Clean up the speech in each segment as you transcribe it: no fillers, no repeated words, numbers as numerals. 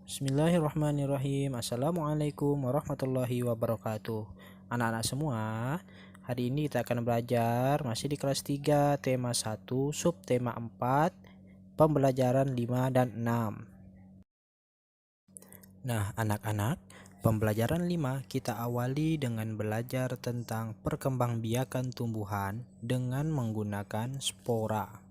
Bismillahirrahmanirrahim. Assalamualaikum warahmatullahi wabarakatuh. Anak-anak semua, hari ini kita akan belajar masih di kelas 3, tema 1, subtema 4, pembelajaran 5 dan 6. Nah, anak-anak, pembelajaran 5 kita awali dengan belajar tentang perkembangbiakan tumbuhan dengan menggunakan spora.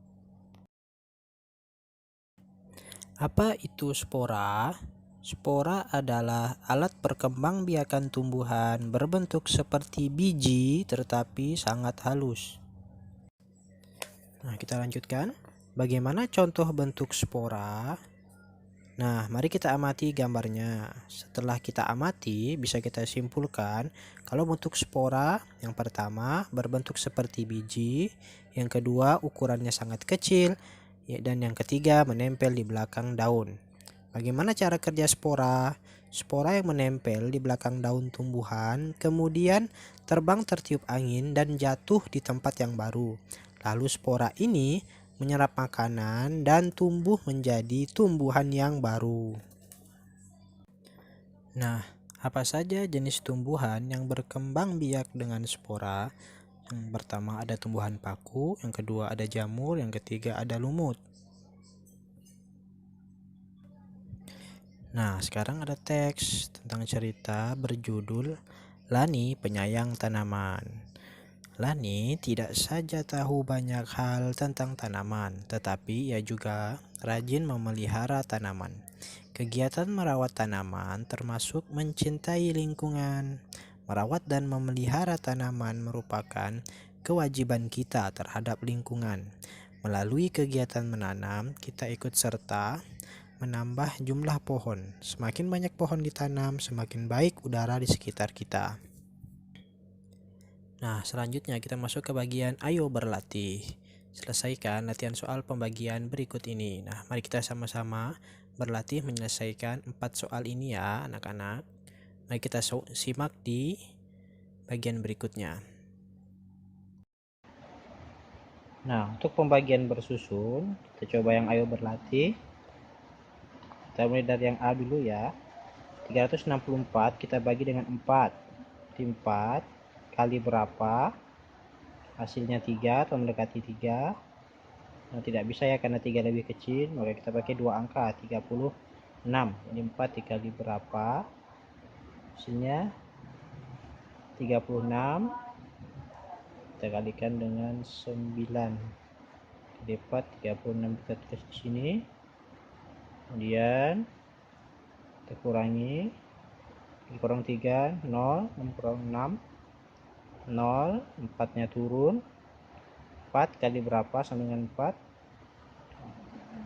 Apa itu spora? Spora adalah alat perkembangbiakan tumbuhan berbentuk seperti biji tetapi sangat halus. Nah, kita lanjutkan. Bagaimana contoh bentuk spora? Nah, mari kita amati gambarnya. Setelah kita amati, bisa kita simpulkan kalau bentuk spora yang pertama berbentuk seperti biji, yang kedua ukurannya sangat kecil, dan yang ketiga menempel di belakang daun. Bagaimana cara kerja spora? Spora yang menempel di belakang daun tumbuhan kemudian terbang tertiup angin dan jatuh di tempat yang baru. Lalu spora ini menyerap makanan dan tumbuh menjadi tumbuhan yang baru. Nah, apa saja jenis tumbuhan yang berkembang biak dengan spora? Yang pertama ada tumbuhan paku, yang kedua ada jamur, yang ketiga ada lumut. Nah, sekarang ada teks tentang cerita berjudul Lani Penyayang Tanaman. Lani tidak saja tahu banyak hal tentang tanaman, tetapi ia juga rajin memelihara tanaman. Kegiatan merawat tanaman termasuk mencintai lingkungan. Merawat dan memelihara tanaman merupakan kewajiban kita terhadap lingkungan. Melalui kegiatan menanam, kita ikut serta menambah jumlah pohon. Semakin banyak pohon ditanam, semakin baik udara di sekitar kita. Nah, selanjutnya kita masuk ke bagian ayo berlatih. Selesaikan latihan soal pembagian berikut ini. Nah, mari kita sama-sama berlatih menyelesaikan 4 soal ini ya, anak-anak. Mari kita simak di bagian berikutnya. Nah, untuk pembagian bersusun, kita coba yang ayo berlatih. Kita mulai dari yang A dulu ya. 364 kita bagi dengan 4. 4 kali berapa? Hasilnya 3 atau mendekati 3. Nah, tidak bisa ya karena 3 lebih kecil, maka kita pakai dua angka 36. Ini 4 dikali berapa? Hasilnya 36. Kita kalikan dengan 9. Dapat 36 kita tulis di sini. Kemudian kita kurangi. Kurang 3, 0, 6 kurang 6. 0, 4-nya turun. 4 kali berapa sama dengan 4?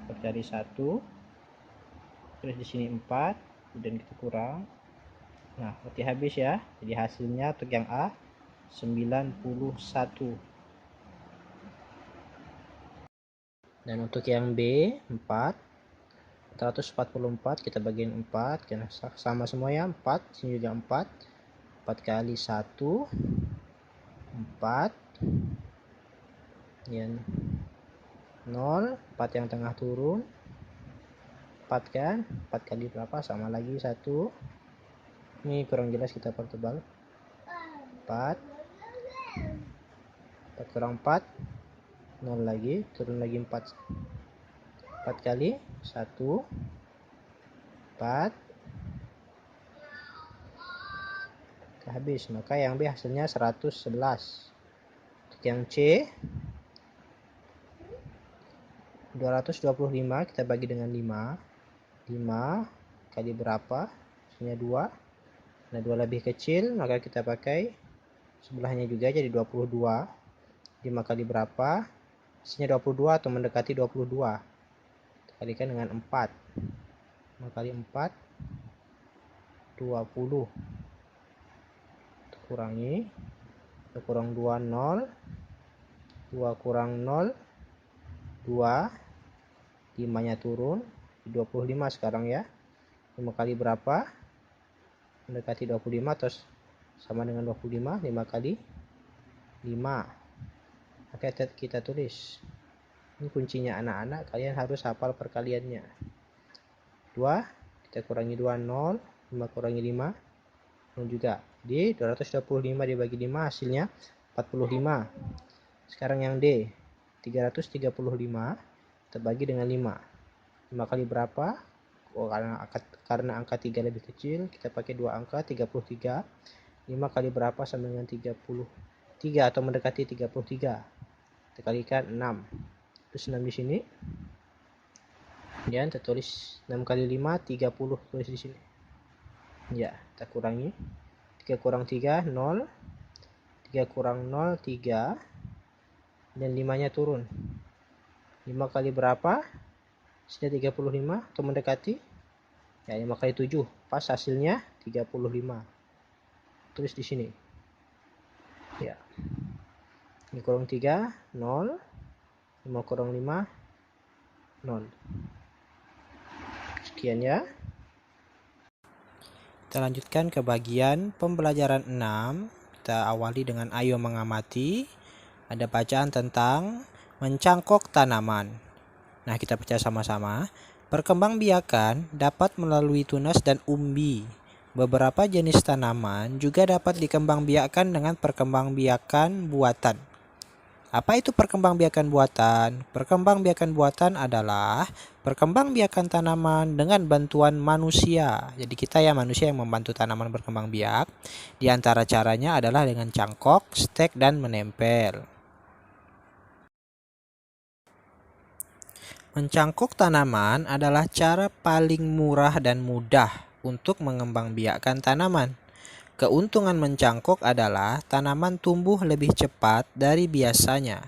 4 kali 1. Terus di sini 4, kemudian kita kurang. Nah, berarti habis ya. Jadi hasilnya untuk yang A 91. Dan untuk yang B 4 444 kita bagiin 4 karena sama semua ya, 4 sini juga 4. 4 kali 1 4. Kemudian 0, 4 yang tengah turun. 4 kan? 4 kali berapa? Sama lagi 1. Ini kurang jelas, kita pertebal. 4 kurang 4, 0 lagi, turun lagi 4. 4 kali 1 4. Habis, maka yang B hasilnya 111. Untuk yang C 225 kita bagi dengan 5. 5 kali berapa? Hasilnya 2. Nah, 2 lebih kecil, maka kita pakai sebelahnya juga jadi 22. 5 kali berapa? Hasilnya 22 atau mendekati 22. Kita kalikan dengan 4. 5 kali 4 20. Kita kurangi. Kita kurang 2, 0. 2 kurang 0 2. 5-nya turun 25 sekarang ya. 5 kali berapa? Mendekati 25 atau sama dengan 25. 5 kali 5. Oke, kita tulis. Ini kuncinya anak-anak, kalian harus hafal perkaliannya. 2 Kita kurangi 2, 0. 5 kurangi 5, 0 juga. Jadi 225 dibagi 5 hasilnya 45. Sekarang yang D, 335 kita bagi dengan 5. 5 kali berapa? Oh, karena angka 3 lebih kecil, kita pakai 2 angka, 33. 5 kali berapa sama dengan 33 atau mendekati 33? Kita kalikan 6. Terus 6 di sini. Kemudian kita tulis 6 kali 5, 30. Tulis di sini. Ya, kita kurangi. 3 kurang 3, 0. 3 kurang 0, 3. Dan 5-nya turun. 5 kali berapa? Sudah 35 atau mendekati? Ya, 5 kali 7. Pas hasilnya 35. Tulis di sini. Ya. Ini kurang 3, 0. 5 kurang 5, 0. Sekian ya. Kita lanjutkan ke bagian pembelajaran 6. Kita awali dengan ayo mengamati. Ada bacaan tentang mencangkok tanaman. Nah, kita baca sama-sama. Perkembangbiakan dapat melalui tunas dan umbi. Beberapa jenis tanaman juga dapat dikembangbiakan dengan perkembangbiakan buatan. Apa itu perkembangbiakan buatan? Perkembangbiakan buatan adalah perkembangbiakan tanaman dengan bantuan manusia. Jadi kita ya manusia yang membantu tanaman berkembang biak. Di antara caranya adalah dengan cangkok, stek, dan menempel. Mencangkok tanaman adalah cara paling murah dan mudah untuk mengembangbiakkan tanaman. Keuntungan mencangkok adalah tanaman tumbuh lebih cepat dari biasanya.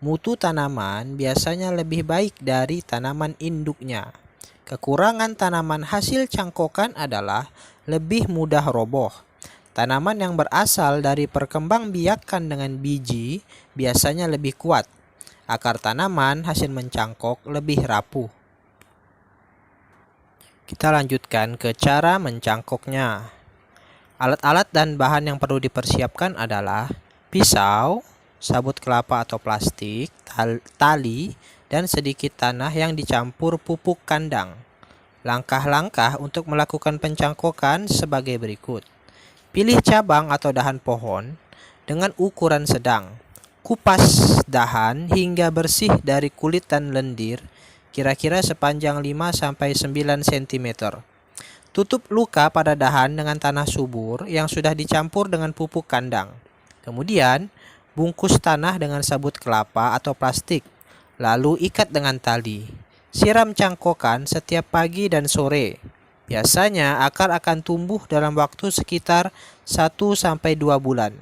Mutu tanaman biasanya lebih baik dari tanaman induknya. Kekurangan tanaman hasil cangkokan adalah lebih mudah roboh. Tanaman yang berasal dari perkembangbiakan dengan biji biasanya lebih kuat. Akar tanaman hasil mencangkok lebih rapuh. Kita lanjutkan ke cara mencangkoknya. Alat-alat dan bahan yang perlu dipersiapkan adalah pisau, sabut kelapa atau plastik, tali, dan sedikit tanah yang dicampur pupuk kandang. Langkah-langkah untuk melakukan pencangkokan sebagai berikut. Pilih cabang atau dahan pohon dengan ukuran sedang. Kupas dahan hingga bersih dari kulit dan lendir, kira-kira sepanjang 5-9 cm. Tutup luka pada dahan dengan tanah subur yang sudah dicampur dengan pupuk kandang. Kemudian, bungkus tanah dengan sabut kelapa atau plastik, lalu ikat dengan tali. Siram cangkokan setiap pagi dan sore. Biasanya akar akan tumbuh dalam waktu sekitar 1-2 bulan.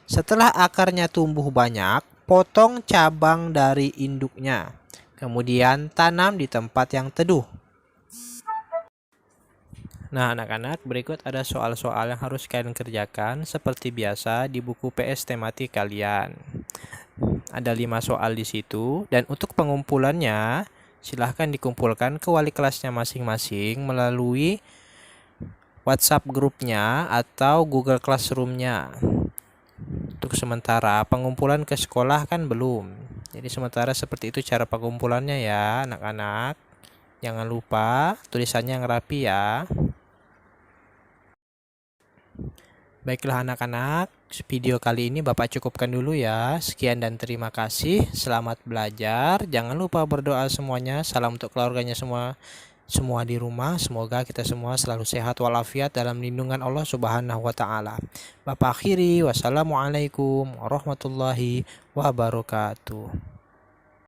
Setelah akarnya tumbuh banyak, potong cabang dari induknya. Kemudian tanam di tempat yang teduh. Nah, anak-anak, berikut ada soal-soal yang harus kalian kerjakan seperti biasa di buku PS tematik kalian. Ada 5 soal di situ, dan untuk pengumpulannya silahkan dikumpulkan ke wali kelasnya masing-masing melalui WhatsApp grupnya atau Google Classroom-nya. Untuk sementara pengumpulan ke sekolah kan belum. Jadi sementara seperti itu cara pengumpulannya ya, anak-anak. Jangan lupa tulisannya yang rapi ya. Baiklah anak-anak, video kali ini Bapak cukupkan dulu ya. Sekian dan terima kasih. Selamat belajar. Jangan lupa berdoa semuanya. Salam untuk keluarganya semua di rumah. Semoga kita semua selalu sehat walafiat dalam lindungan Allah Subhanahu wa taala. Bapak akhiri, wassalamualaikum warahmatullahi wabarakatuh.